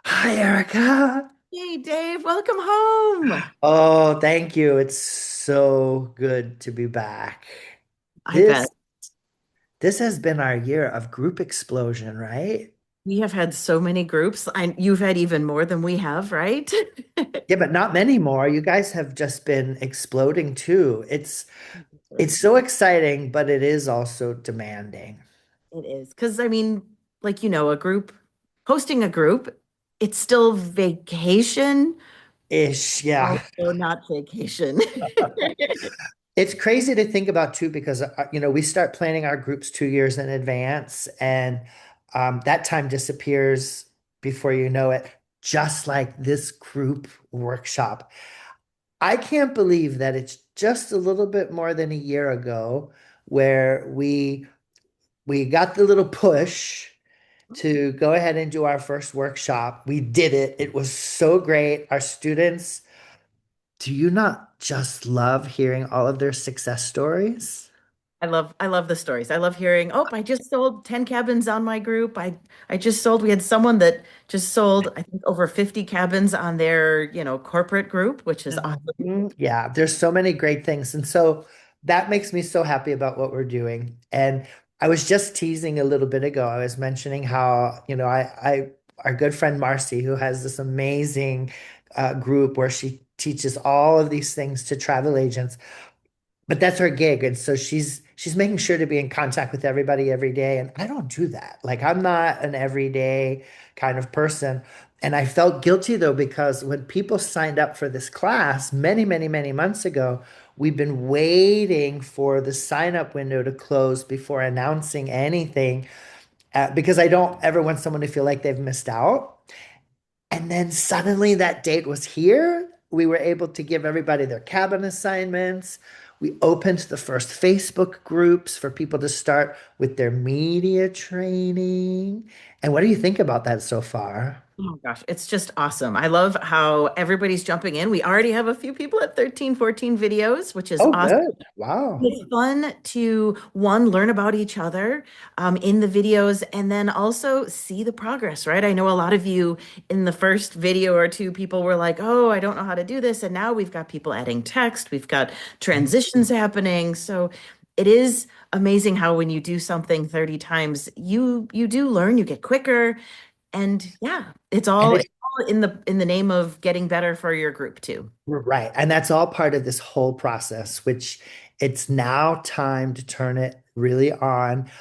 Hi, Erica. Hey Dave, welcome home. Oh, thank you. It's so good to be back. I bet This this has been our year of group explosion, right? we have had so many groups. You've had even more than we have, right? Yeah, but not many more. You guys have just been exploding too. It's so exciting, but it is also demanding. It is. Because a group, hosting a group, it's still vacation, Ish, yeah. also not vacation. It's crazy to think about too because we start planning our groups 2 years in advance, and that time disappears before you know it, just like this group workshop. I can't believe that it's just a little bit more than a year ago where we got the little push to go ahead and do our first workshop. We did it. It was so great. Our students, do you not just love hearing all of their success stories? I love the stories. I love hearing, oh, I just sold 10 cabins on my group. I just sold, we had someone that just sold, I think, over 50 cabins on their, corporate group, which is awesome. Mhm. Yeah, there's so many great things. And so that makes me so happy about what we're doing. And I was just teasing a little bit ago. I was mentioning how, our good friend Marcy, who has this amazing group where she teaches all of these things to travel agents, but that's her gig, and so she's making sure to be in contact with everybody every day, and I don't do that. Like, I'm not an everyday kind of person. And I felt guilty though, because when people signed up for this class many, many, many months ago, we've been waiting for the sign up window to close before announcing anything, because I don't ever want someone to feel like they've missed out. And then suddenly that date was here. We were able to give everybody their cabin assignments. We opened the first Facebook groups for people to start with their media training. And what do you think about that so far? Oh my gosh, it's just awesome. I love how everybody's jumping in. We already have a few people at 13, 14 videos, which is Oh, awesome. good. Wow. It's fun to one, learn about each other in the videos and then also see the progress, right? I know a lot of you in the first video or two, people were like, oh, I don't know how to do this. And now we've got people adding text, we've got transitions happening. So it is amazing how when you do something 30 times, you do learn, you get quicker. And yeah, it's And all, it's it's all in the name of getting better for your group too. right. And that's all part of this whole process, which it's now time to turn it really on.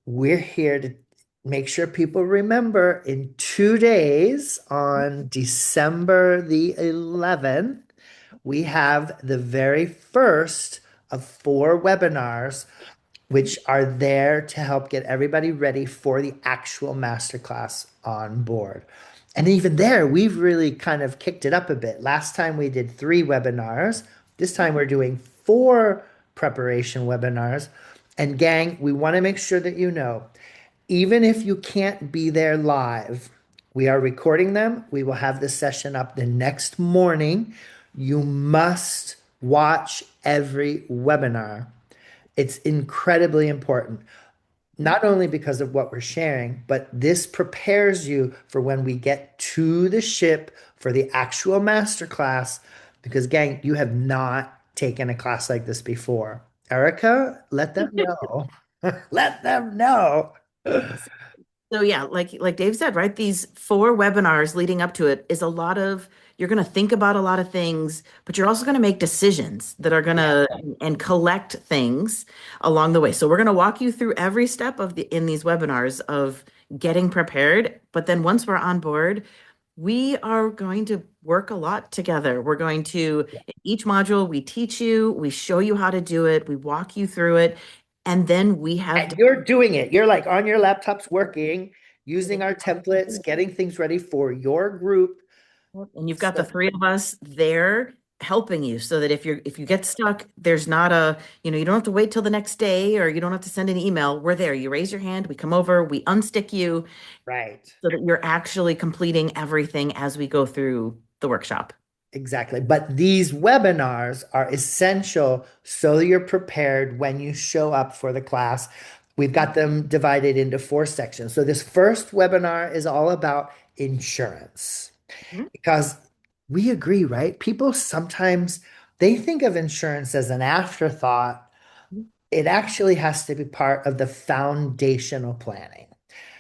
We're here to make sure people remember in 2 days, on December the 11th, we have the very first of 4 webinars which are there to help get everybody ready for the actual masterclass on board. And even there, we've really kind of kicked it up a bit. Last time we did 3 webinars. This time we're doing 4 preparation webinars. And gang, we want to make sure that you know, even if you can't be there live, we are recording them. We will have the session up the next morning. You must watch every webinar. It's incredibly important, not only because of what we're sharing, but this prepares you for when we get to the ship for the actual masterclass. Because, gang, you have not taken a class like this before. Erica, let them know. Let them know. So yeah, like Dave said, right? These 4 webinars leading up to it is a lot of you're going to think about a lot of things, but you're also going to make decisions that are going Yeah. to and collect things along the way. So we're going to walk you through every step of the in these webinars of getting prepared, but then once we're on board, we are going to work a lot together. We're going to each module we teach you, we show you how to do it, we walk you through it, and then we have And you're doing it. You're like on your laptops working, using our templates, getting things ready for your group. and you've got the So, three of us there helping you so that if you get stuck, there's not you don't have to wait till the next day or you don't have to send an email. We're there. You raise your hand, we come over, we unstick you right. so that you're actually completing everything as we go through the workshop. Exactly. But these webinars are essential so you're prepared when you show up for the class. We've got them divided into four sections. So this first webinar is all about insurance Mhm. because we agree, right? People sometimes they think of insurance as an afterthought. It actually has to be part of the foundational planning,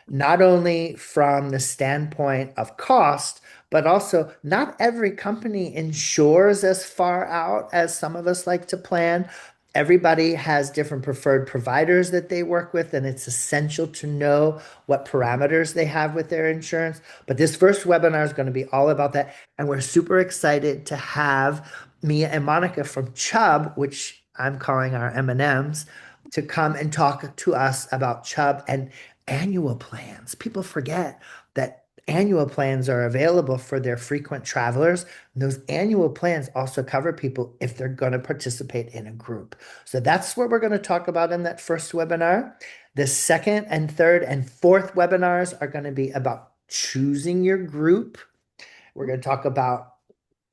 not only from the standpoint of cost, but also not every company insures as far out as some of us like to plan. Everybody has different preferred providers that they work with, and it's essential to know what parameters they have with their insurance. But this first webinar is going to be all about that. And we're super excited to have Mia and Monica from Chubb, which I'm calling our M&Ms, to come and talk to us about Chubb and annual plans. People forget that annual plans are available for their frequent travelers. And those annual plans also cover people if they're going to participate in a group. So that's what we're going to talk about in that first webinar. The second and third and fourth webinars are going to be about choosing your group. We're going to talk about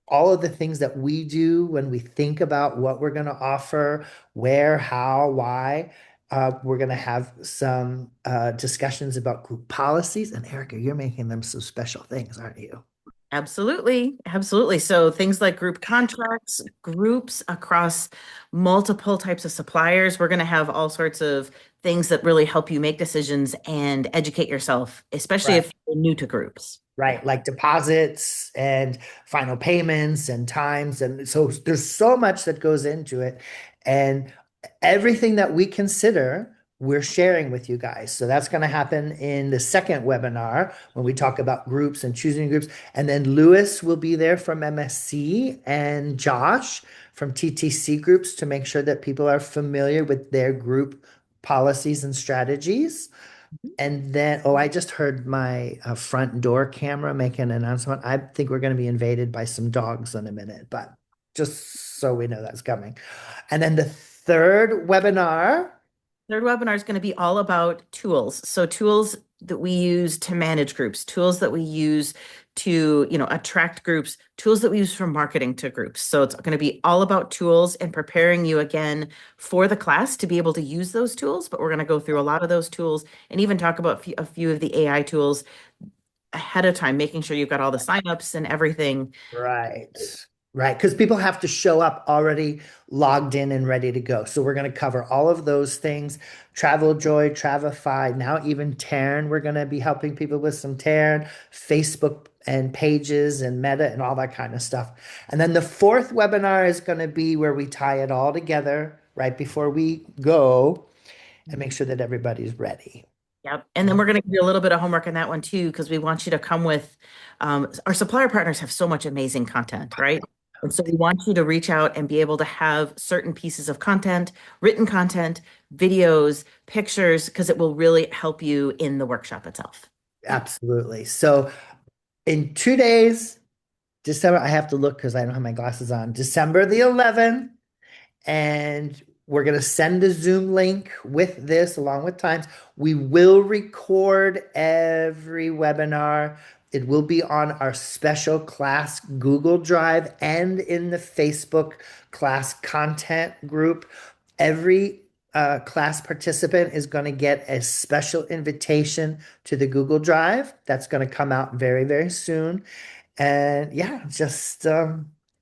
all of the things that we do when we think about what we're going to offer, where, how, why. We're going to have some discussions about group policies. And Erica, you're making them some special things, aren't you? Absolutely. Absolutely. So things like group contracts, groups across multiple types of suppliers. We're going to have all sorts of things that really help you make decisions and educate yourself, especially Right. if you're new to groups. Right, like deposits and final payments and times. And so there's so much that goes into it. And everything that we consider, we're sharing with you guys. So that's going to happen in the second webinar when we talk about groups and choosing groups. And then Lewis will be there from MSC and Josh from TTC groups to make sure that people are familiar with their group policies and strategies. And then, oh, I just heard my front door camera make an announcement. I think we're going to be invaded by some dogs in a minute, but just so we know that's coming. And then the third webinar, Third webinar is going to be all about tools. So tools that we use to manage groups, tools that we use to, attract groups, tools that we use for marketing to groups. So it's going to be all about tools and preparing you again for the class to be able to use those tools. But we're going to go through a lot of those tools and even talk about a few of the AI tools ahead of time, making sure you've got all the signups and everything. right? Right, because people have to show up already logged in and ready to go. So we're going to cover all of those things. Travel Joy, Travify, now even Taryn. We're going to be helping people with some Taryn, Facebook and pages and Meta and all that kind of stuff. And then the fourth webinar is going to be where we tie it all together right before we go and make sure that everybody's ready. Yep. And then we're going to give you a little bit of homework on that one too, because we want you to come with our supplier partners have so much amazing content, right? And so we want you to reach out and be able to have certain pieces of content, written content, videos, pictures, because it will really help you in the workshop itself. Absolutely. So in 2 days, December, I have to look because I don't have my glasses on. December the 11th, and we're going to send a Zoom link with this along with times. We will record every webinar. It will be on our special class Google Drive and in the Facebook class content group. Every class participant is going to get a special invitation to the Google Drive. That's going to come out very, very soon. And yeah, just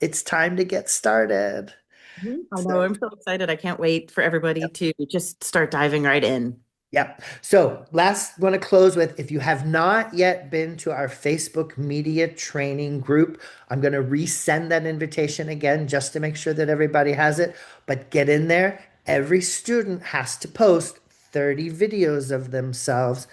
it's time to get started. Mhm. I know. So, I'm so excited. I can't wait for everybody to just start diving right in. yep. So, last want to close with if you have not yet been to our Facebook media training group, I'm going to resend that invitation again just to make sure that everybody has it. But get in there. Every student has to post 30 videos of themselves.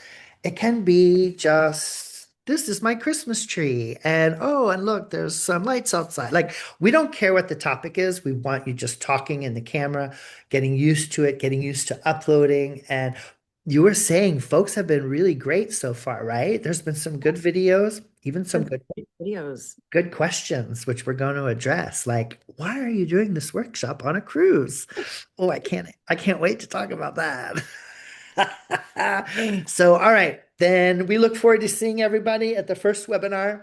It can be just this is my Christmas tree. And oh, and look, there's some lights outside. Like, we don't care what the topic is. We want you just talking in the camera, getting used to it, getting used to uploading. And you were saying folks have been really great so far, right? There's been some good videos, even some Some good great videos. good questions, which we're going to address. Like, why are you doing this workshop on a cruise? Oh, I can't wait to talk about that. So, all right, then we look forward to seeing everybody at the first webinar,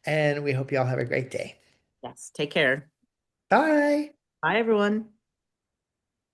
and we hope you all have a great day. Yes. Take care. Bye. Bye, everyone.